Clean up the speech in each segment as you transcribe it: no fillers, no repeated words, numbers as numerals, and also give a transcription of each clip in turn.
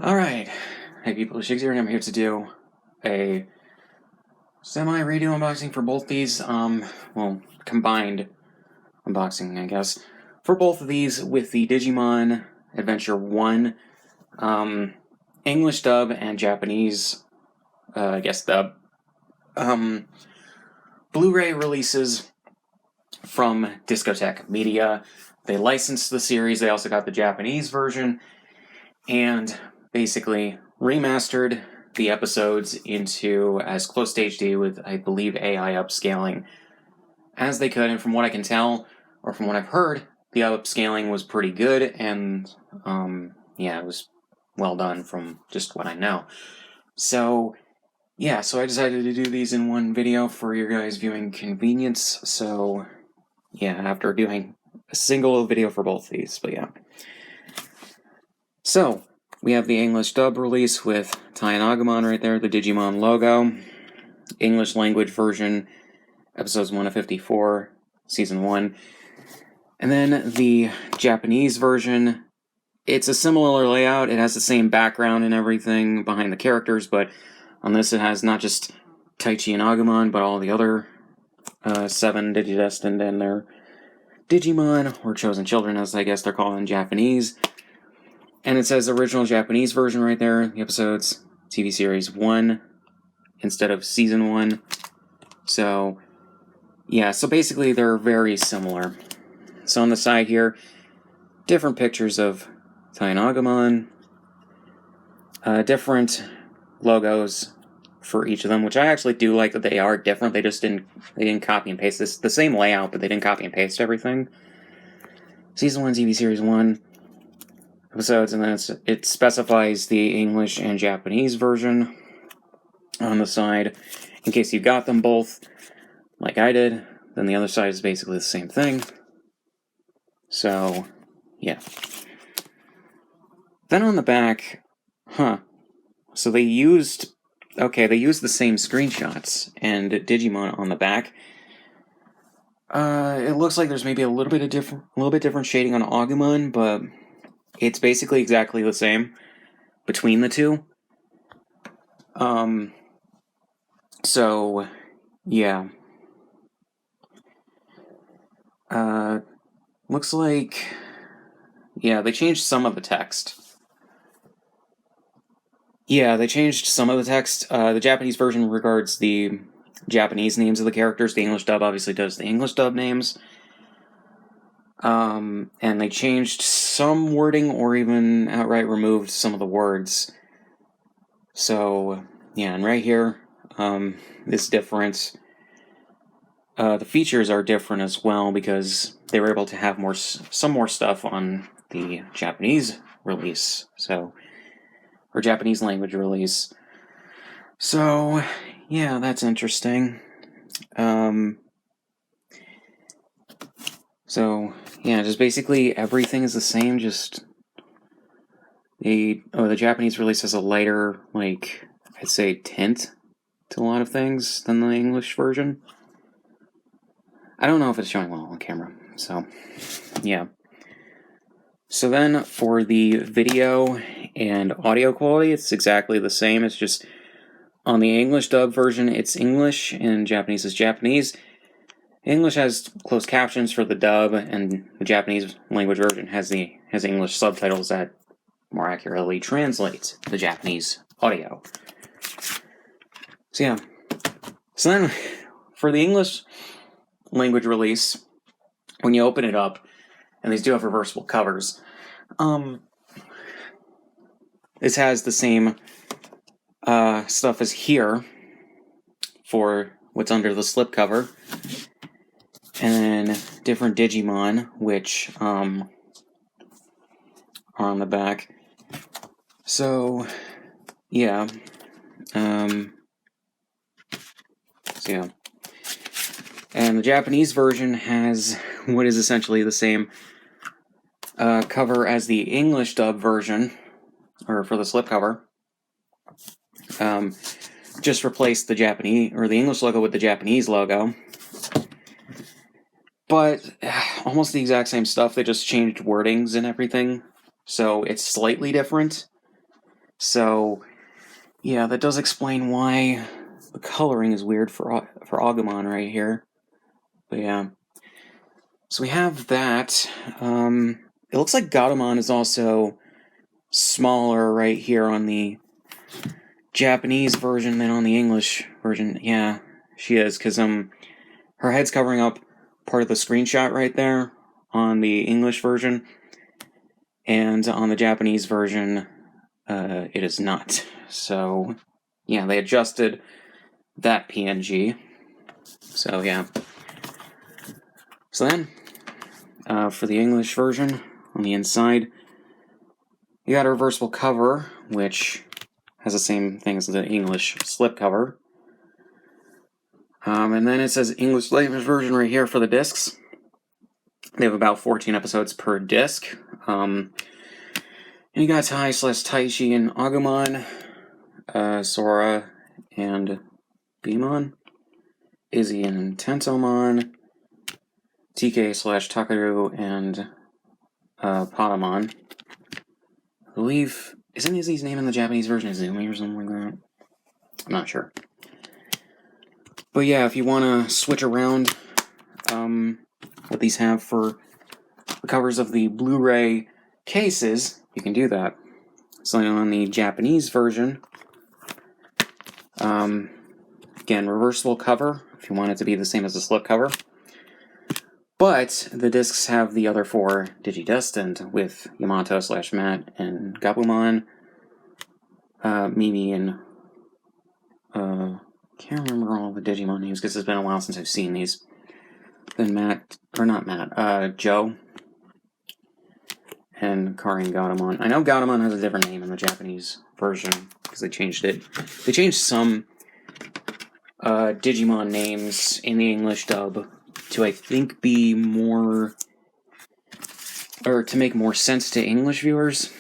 Alright, hey people, Shiggs here, and I'm here to do a semi-redo unboxing for both these, combined unboxing, I guess, for both of these with the Digimon Adventure 1, English dub and Japanese, dub, Blu-ray releases from Discotek Media. They licensed the series, they also got the Japanese version, and basically remastered the episodes into as close to HD with, I believe, AI upscaling as they could. And from what I can tell, or from what I've heard, the upscaling was pretty good, and it was well done from just what I know. So I decided to do these in one video for your guys' viewing convenience. So after doing a single video for both these, So, we have the English dub release with Tai and Agumon right there, the Digimon logo. English language version, episodes 1 to 54, season 1. And then the Japanese version, it's a similar layout. It has the same background and everything behind the characters, but on this it has not just Taichi and Agumon, but all the other 7 Digidestined and their Digimon, or Chosen Children as I guess they're called in Japanese. And it says original Japanese version right there, the episodes, TV series 1, instead of season 1. So basically they're very similar. So on the side here, different pictures of Tai and Agumon, different logos for each of them, which I actually do like that they are different. They didn't copy and paste this, the same layout, but they didn't copy and paste everything. Season 1, TV series 1. Episodes, and then it specifies the English and Japanese version on the side. In case you got them both, like I did, then the other side is basically the same thing. So, Then on the back, so they used the same screenshots and Digimon on the back. It looks like there's maybe a little bit different shading on Agumon, but it's basically exactly the same between the two. Looks like, they changed some of the text. They changed some of the text. The Japanese version regards the Japanese names of the characters. The English dub obviously does the English dub names. And they changed some wording or even outright removed some of the words. So, and right here, this difference. The features are different as well because they were able to have some more stuff on the Japanese release, or Japanese language release. So, that's interesting. Just basically everything is the same, just the Japanese release has a lighter, I'd say, tint to a lot of things than the English version. I don't know if it's showing well on camera, so, So then, for the video and audio quality, it's exactly the same. It's just, on the English dub version, it's English, and Japanese is Japanese. English has closed captions for the dub, and the Japanese language version has English subtitles that more accurately translate the Japanese audio. So then, for the English language release, when you open it up, and these do have reversible covers, this has the same stuff as here for what's under the slipcover, and then different Digimon, which are on the back. So, And the Japanese version has what is essentially the same cover as the English dub version, or for the slipcover. Just replaced the Japanese, or the English logo with the Japanese logo. But almost the exact same stuff, they just changed wordings and everything. So it's slightly different. So, yeah, that does explain why the coloring is weird for Agumon right here. But yeah. So we have that. It looks like Gatomon is also smaller right here on the Japanese version than on the English version. Yeah, she is, because her head's covering up part of the screenshot right there on the English version, and on the Japanese version, it is not. So, yeah, they adjusted that PNG. So, yeah. So then, for the English version, on the inside, you got a reversible cover, which has the same thing as the English slipcover. And then it says English language version right here for the discs. They have about 14 episodes per disc. And you got Tai/Taichi and Agumon, Sora and Beamon, Izzy and Tentomon, TK/Takaru and Patamon. I believe, isn't Izzy's name in the Japanese version Izumi or something like that? I'm not sure. But yeah, if you want to switch around what these have for the covers of the Blu-ray cases, you can do that. So on the Japanese version, again, reversible cover, if you want it to be the same as the slipcover. But the discs have the other 4 Digidestined with Yamato/Matt and Gabumon, Mimi, and can't remember all the Digimon names because it's been a while since I've seen these. Then Joe, and Kari and Gatomon. I know Gatomon has a different name in the Japanese version because they changed it. They changed some Digimon names in the English dub to, I think, be more, or to make more sense to English viewers,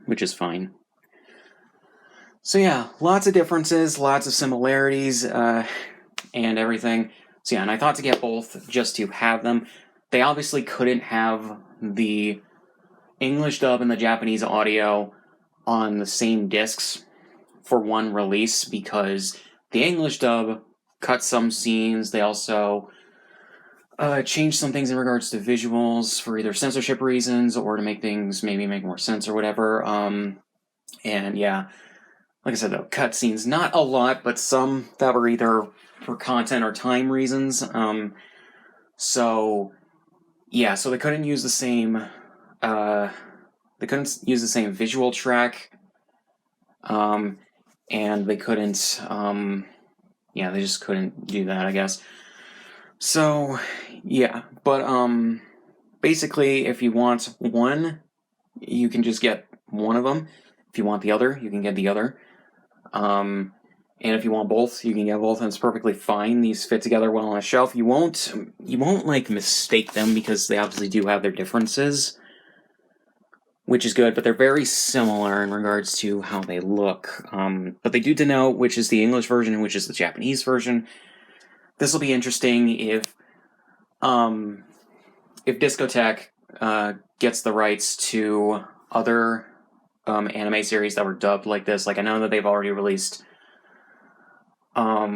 which is fine. So yeah, lots of differences, lots of similarities, and everything. So yeah, and I thought to get both just to have them. They obviously couldn't have the English dub and the Japanese audio on the same discs for one release because the English dub cut some scenes. They also changed some things in regards to visuals for either censorship reasons or to make things maybe make more sense or whatever. And yeah, like I said, though, cut scenes, not a lot, but some that were either for content or time reasons. So yeah, so they couldn't use the same. They couldn't use the same visual track, and they couldn't. Yeah, they just couldn't do that, I guess. So yeah, but basically, if you want one, you can just get one of them. If you want the other, you can get the other. And if you want both, you can get both, and it's perfectly fine. These fit together well on a shelf. You won't like mistake them because they obviously do have their differences, which is good, but they're very similar in regards to how they look. But they do denote which is the English version and which is the Japanese version. This will be interesting if Discotek gets the rights to other anime series that were dubbed like this. Like, I know that they've already released, I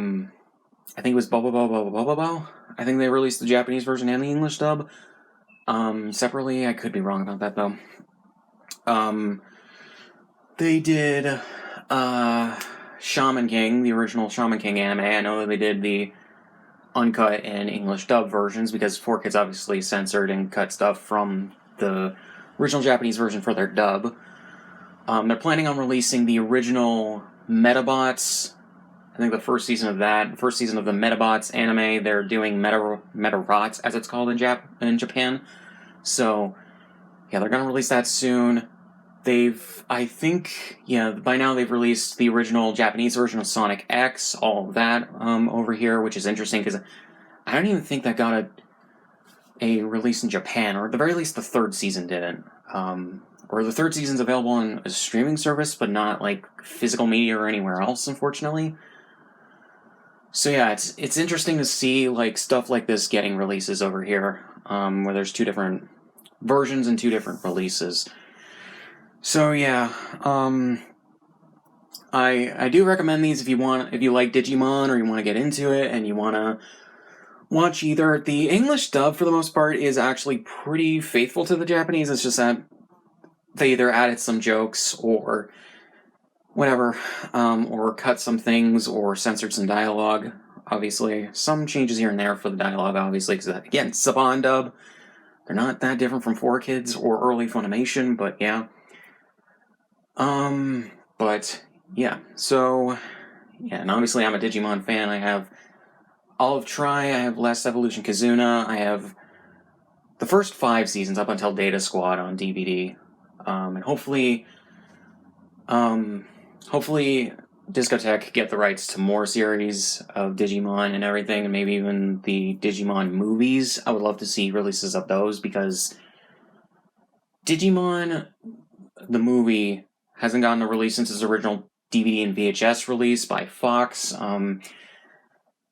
think it was Bobo. I think they released the Japanese version and the English dub separately. I could be wrong about that, though. They did Shaman King, the original Shaman King anime. I know that they did the uncut and English dub versions because 4Kids obviously censored and cut stuff from the original Japanese version for their dub. They're planning on releasing the original Metabots. I think the first season of the Metabots anime, they're doing Metabots, as it's called in Japan. So, yeah, they're going to release that soon. By now they've released the original Japanese version of Sonic X, all of that over here, which is interesting because I don't even think that got a release in Japan, or at the very least the 3rd season didn't. Or the 3rd season's available on a streaming service, but not like physical media or anywhere else, unfortunately. So yeah, it's interesting to see like stuff like this getting releases over here, where there's 2 different versions and 2 different releases. So yeah, I do recommend these if you like Digimon or you want to get into it and you want to watch either. The English dub, for the most part, is actually pretty faithful to the Japanese. It's just that they either added some jokes or whatever, or cut some things or censored some dialogue. Obviously, some changes here and there for the dialogue, obviously, because again, it's Saban dub. They're not that different from 4Kids or early Funimation, but yeah. But yeah, so yeah, and obviously I'm a Digimon fan. I have Olive Tri, I have Last Evolution Kazuna, I have the first 5 seasons up until Data Squad on DVD, and hopefully Discotech get the rights to more series of Digimon and everything, and maybe even the Digimon movies. I would love to see releases of those, because Digimon, the movie, hasn't gotten a release since its original DVD and VHS release by Fox.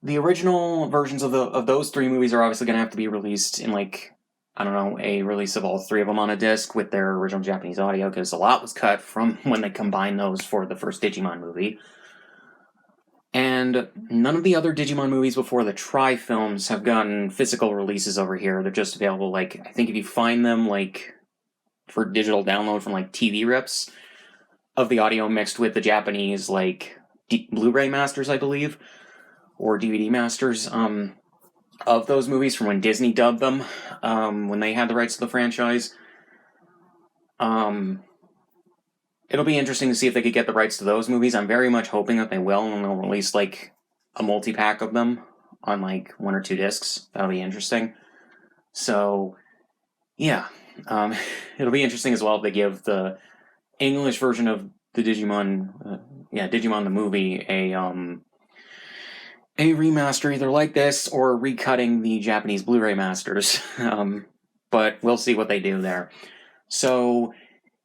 The original versions of those 3 movies are obviously going to have to be released in, like, I don't know, a release of all 3 of them on a disc with their original Japanese audio, because a lot was cut from when they combined those for the first Digimon movie. And none of the other Digimon movies before the Tri films have gotten physical releases over here. They're just available, like, I think if you find them, like, for digital download from, like, TV rips of the audio mixed with the Japanese, like, Blu-ray masters, I believe, or DVD masters, of those movies from when Disney dubbed them, when they had the rights to the franchise. It'll be interesting to see if they could get the rights to those movies. I'm very much hoping that they will, and they'll release, like, a multi-pack of them on, like, 1 or 2 discs. That'll be interesting. So, yeah. It'll be interesting as well if they give the English version of the Digimon, Digimon the movie, a remaster either like this or recutting the Japanese Blu-ray masters. But we'll see what they do there. So,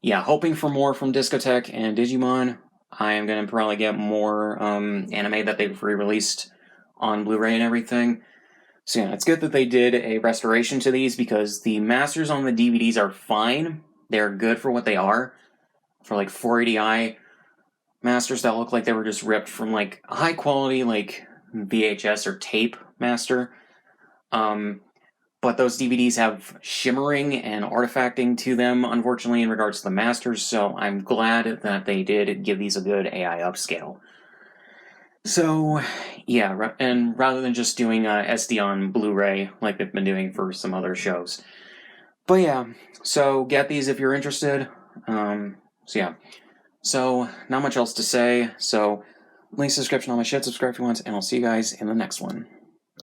yeah, hoping for more from Discotech and Digimon. I am going to probably get more anime that they've re-released on Blu-ray and everything. So yeah, it's good that they did a restoration to these, because the masters on the DVDs are fine. They're good for what they are. For, like, 480i masters that look like they were just ripped from, like, a high quality, like, VHS or tape master. But those DVDs have shimmering and artifacting to them, unfortunately, in regards to the masters, so I'm glad that they did give these a good AI upscale. So, yeah, and rather than just doing SD on Blu-ray like they've been doing for some other shows. But yeah, so get these if you're interested. So not much else to say, so links in the description, all my shit, subscribe if you want, and I'll see you guys in the next one.